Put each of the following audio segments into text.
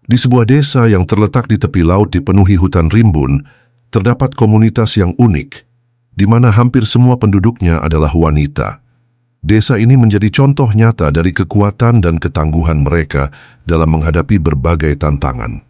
Di sebuah desa yang terletak di tepi laut dipenuhi hutan rimbun, terdapat komunitas yang unik, di mana hampir semua penduduknya adalah wanita. Desa ini menjadi contoh nyata dari kekuatan dan ketangguhan mereka dalam menghadapi berbagai tantangan.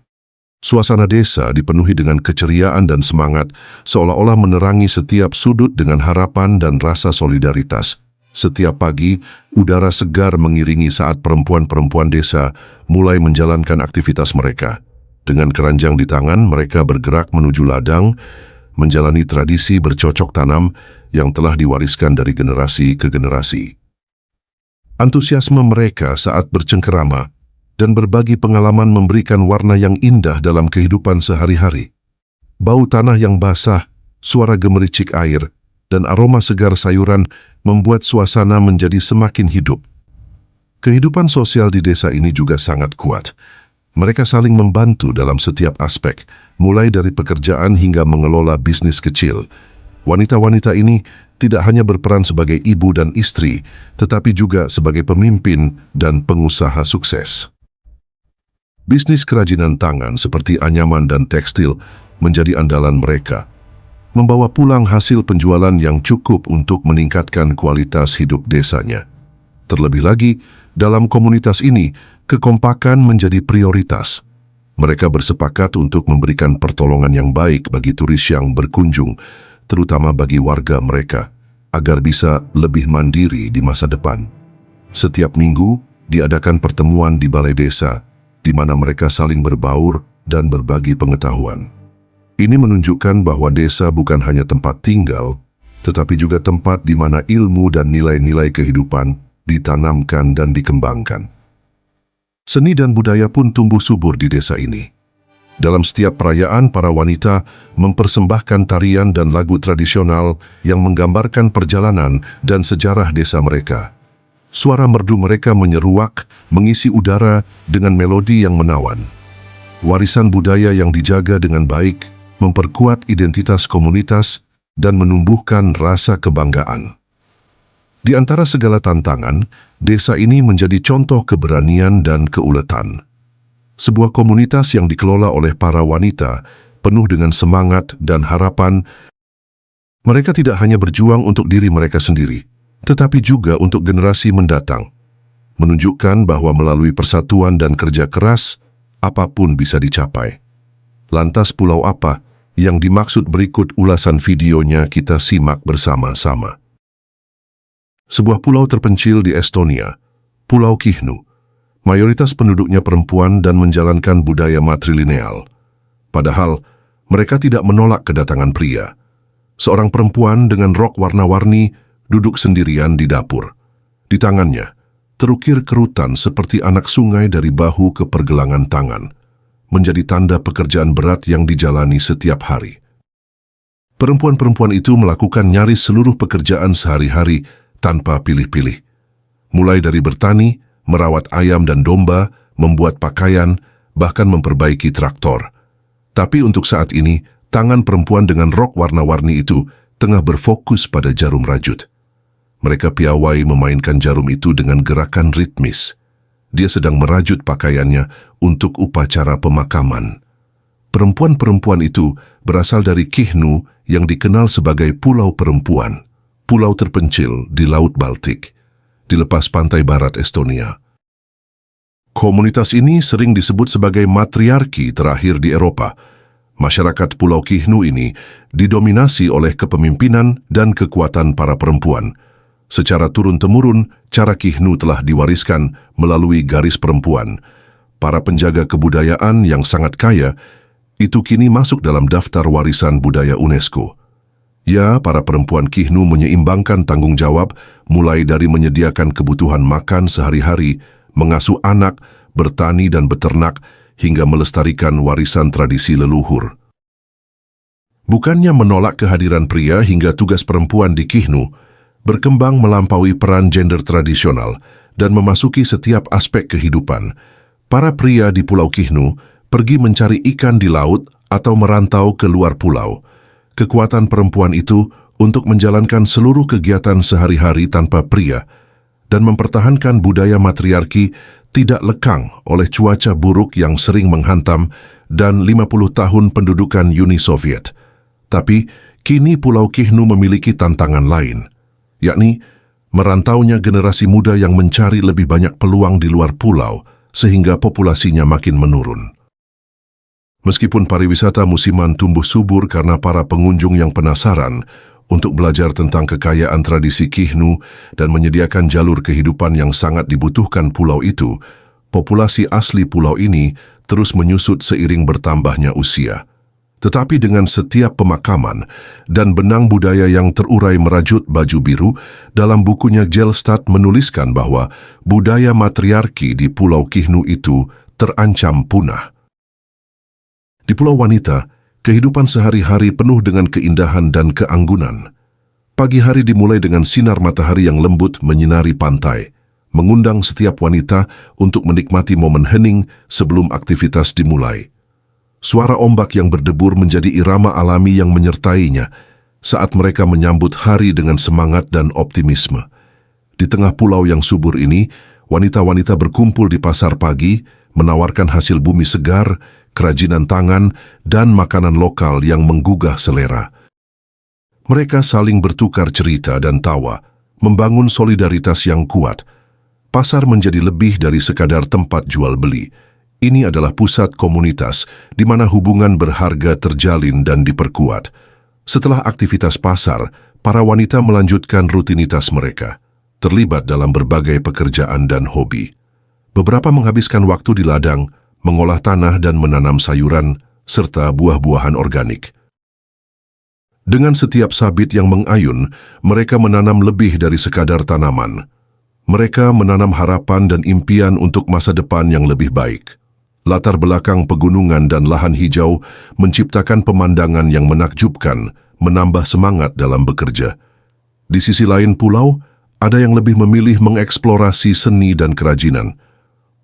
Suasana desa dipenuhi dengan keceriaan dan semangat, seolah-olah menerangi setiap sudut dengan harapan dan rasa solidaritas. Setiap pagi, udara segar mengiringi saat perempuan-perempuan desa mulai menjalankan aktivitas mereka. Dengan keranjang di tangan, mereka bergerak menuju ladang, menjalani tradisi bercocok tanam yang telah diwariskan dari generasi ke generasi. Antusiasme mereka saat bercengkerama dan berbagi pengalaman memberikan warna yang indah dalam kehidupan sehari-hari. Bau tanah yang basah, suara gemericik air, dan aroma segar sayuran membuat suasana menjadi semakin hidup. Kehidupan sosial di desa ini juga sangat kuat. Mereka saling membantu dalam setiap aspek, mulai dari pekerjaan hingga mengelola bisnis kecil. Wanita-wanita ini tidak hanya berperan sebagai ibu dan istri, tetapi juga sebagai pemimpin dan pengusaha sukses. Bisnis kerajinan tangan seperti anyaman dan tekstil menjadi andalan mereka, membawa pulang hasil penjualan yang cukup untuk meningkatkan kualitas hidup desanya. Terlebih lagi, dalam komunitas ini, kekompakan menjadi prioritas. Mereka bersepakat untuk memberikan pertolongan yang baik bagi turis yang berkunjung, terutama bagi warga mereka, agar bisa lebih mandiri di masa depan. Setiap minggu, diadakan pertemuan di balai desa, di mana mereka saling berbaur dan berbagi pengetahuan. Ini menunjukkan bahwa desa bukan hanya tempat tinggal, tetapi juga tempat di mana ilmu dan nilai-nilai kehidupan ditanamkan dan dikembangkan. Seni dan budaya pun tumbuh subur di desa ini. Dalam setiap perayaan, para wanita mempersembahkan tarian dan lagu tradisional yang menggambarkan perjalanan dan sejarah desa mereka. Suara merdu mereka menyeruak, mengisi udara dengan melodi yang menawan. Warisan budaya yang dijaga dengan baik memperkuat identitas komunitas dan menumbuhkan rasa kebanggaan. Di antara segala tantangan, desa ini menjadi contoh keberanian dan keuletan. Sebuah komunitas yang dikelola oleh para wanita, penuh dengan semangat dan harapan. Mereka tidak hanya berjuang untuk diri mereka sendiri, tetapi juga untuk generasi mendatang, menunjukkan bahwa melalui persatuan dan kerja keras, apapun bisa dicapai. Lantas pulau apa yang dimaksud berikut ulasan videonya kita simak bersama-sama. Sebuah pulau terpencil di Estonia, Pulau Kihnu. Mayoritas penduduknya perempuan dan menjalankan budaya matrilineal. Padahal, mereka tidak menolak kedatangan pria. Seorang perempuan dengan rok warna-warni duduk sendirian di dapur. Di tangannya, terukir kerutan seperti anak sungai dari bahu ke pergelangan tangan, menjadi tanda pekerjaan berat yang dijalani setiap hari. Perempuan-perempuan itu melakukan nyaris seluruh pekerjaan sehari-hari tanpa pilih-pilih. Mulai dari bertani, merawat ayam dan domba, membuat pakaian, bahkan memperbaiki traktor. Tapi untuk saat ini, tangan perempuan dengan rok warna-warni itu tengah berfokus pada jarum rajut. Mereka piawai memainkan jarum itu dengan gerakan ritmis. Dia sedang merajut pakaiannya untuk upacara pemakaman. Perempuan-perempuan itu berasal dari Kihnu yang dikenal sebagai Pulau Perempuan, pulau terpencil di Laut Baltik, di lepas pantai barat Estonia. Komunitas ini sering disebut sebagai matriarki terakhir di Eropa. Masyarakat Pulau Kihnu ini didominasi oleh kepemimpinan dan kekuatan para perempuan. Secara turun-temurun, cara Kihnu telah diwariskan melalui garis perempuan. Para penjaga kebudayaan yang sangat kaya, itu kini masuk dalam daftar warisan budaya UNESCO. Ya, para perempuan Kihnu menyeimbangkan tanggung jawab mulai dari menyediakan kebutuhan makan sehari-hari, mengasuh anak, bertani dan beternak, hingga melestarikan warisan tradisi leluhur. Bukannya menolak kehadiran pria hingga tugas perempuan di Kihnu berkembang melampaui peran gender tradisional dan memasuki setiap aspek kehidupan. Para pria di Pulau Kihnu pergi mencari ikan di laut atau merantau ke luar pulau. Kekuatan perempuan itu untuk menjalankan seluruh kegiatan sehari-hari tanpa pria dan mempertahankan budaya matriarki tidak lekang oleh cuaca buruk yang sering menghantam dan 50 tahun pendudukan Uni Soviet. Tapi kini Pulau Kihnu memiliki tantangan lain, yakni merantaunya generasi muda yang mencari lebih banyak peluang di luar pulau sehingga populasinya makin menurun. Meskipun pariwisata musiman tumbuh subur karena para pengunjung yang penasaran untuk belajar tentang kekayaan tradisi Kihnu dan menyediakan jalur kehidupan yang sangat dibutuhkan pulau itu, populasi asli pulau ini terus menyusut seiring bertambahnya usia. Tetapi dengan setiap pemakaman dan benang budaya yang terurai merajut baju biru, dalam bukunya Jelstad menuliskan bahwa budaya matriarki di Pulau Kihnu itu terancam punah. Di Pulau Wanita, kehidupan sehari-hari penuh dengan keindahan dan keanggunan. Pagi hari dimulai dengan sinar matahari yang lembut menyinari pantai, mengundang setiap wanita untuk menikmati momen hening sebelum aktivitas dimulai. Suara ombak yang berdebur menjadi irama alami yang menyertainya saat mereka menyambut hari dengan semangat dan optimisme. Di tengah pulau yang subur ini, wanita-wanita berkumpul di pasar pagi, menawarkan hasil bumi segar, kerajinan tangan, dan makanan lokal yang menggugah selera. Mereka saling bertukar cerita dan tawa, membangun solidaritas yang kuat. Pasar menjadi lebih dari sekadar tempat jual beli. Ini adalah pusat komunitas di mana hubungan berharga terjalin dan diperkuat. Setelah aktivitas pasar, para wanita melanjutkan rutinitas mereka, terlibat dalam berbagai pekerjaan dan hobi. Beberapa menghabiskan waktu di ladang, mengolah tanah dan menanam sayuran, serta buah-buahan organik. Dengan setiap sabit yang mengayun, mereka menanam lebih dari sekadar tanaman. Mereka menanam harapan dan impian untuk masa depan yang lebih baik. Latar belakang pegunungan dan lahan hijau menciptakan pemandangan yang menakjubkan, menambah semangat dalam bekerja. Di sisi lain pulau, ada yang lebih memilih mengeksplorasi seni dan kerajinan.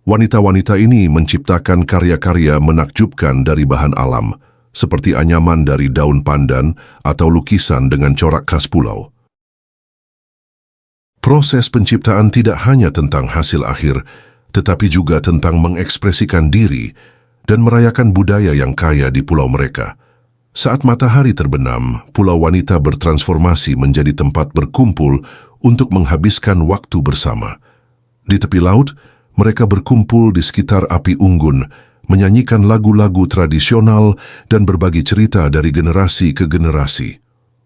Wanita-wanita ini menciptakan karya-karya menakjubkan dari bahan alam, seperti anyaman dari daun pandan atau lukisan dengan corak khas pulau. Proses penciptaan tidak hanya tentang hasil akhir, tetapi juga tentang mengekspresikan diri dan merayakan budaya yang kaya di pulau mereka. Saat matahari terbenam, Pulau Wanita bertransformasi menjadi tempat berkumpul untuk menghabiskan waktu bersama. Di tepi laut, mereka berkumpul di sekitar api unggun, menyanyikan lagu-lagu tradisional dan berbagi cerita dari generasi ke generasi.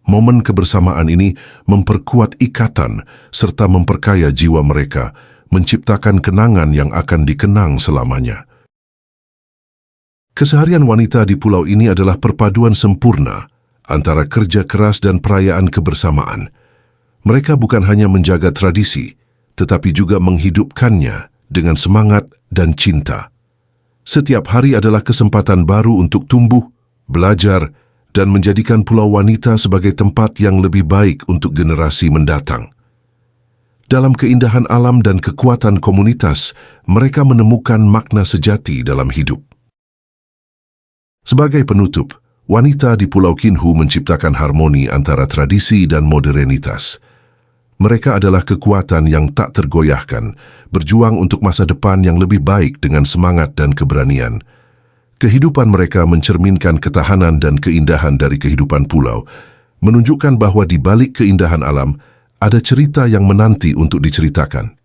Momen kebersamaan ini memperkuat ikatan serta memperkaya jiwa mereka, menciptakan kenangan yang akan dikenang selamanya. Keseharian wanita di pulau ini adalah perpaduan sempurna antara kerja keras dan perayaan kebersamaan. Mereka bukan hanya menjaga tradisi, tetapi juga menghidupkannya dengan semangat dan cinta. Setiap hari adalah kesempatan baru untuk tumbuh, belajar, dan menjadikan Pulau Wanita sebagai tempat yang lebih baik untuk generasi mendatang. Dalam keindahan alam dan kekuatan komunitas, mereka menemukan makna sejati dalam hidup. Sebagai penutup, wanita di Pulau Kihnu menciptakan harmoni antara tradisi dan modernitas. Mereka adalah kekuatan yang tak tergoyahkan, berjuang untuk masa depan yang lebih baik dengan semangat dan keberanian. Kehidupan mereka mencerminkan ketahanan dan keindahan dari kehidupan pulau, menunjukkan bahwa di balik keindahan alam, ada cerita yang menanti untuk diceritakan.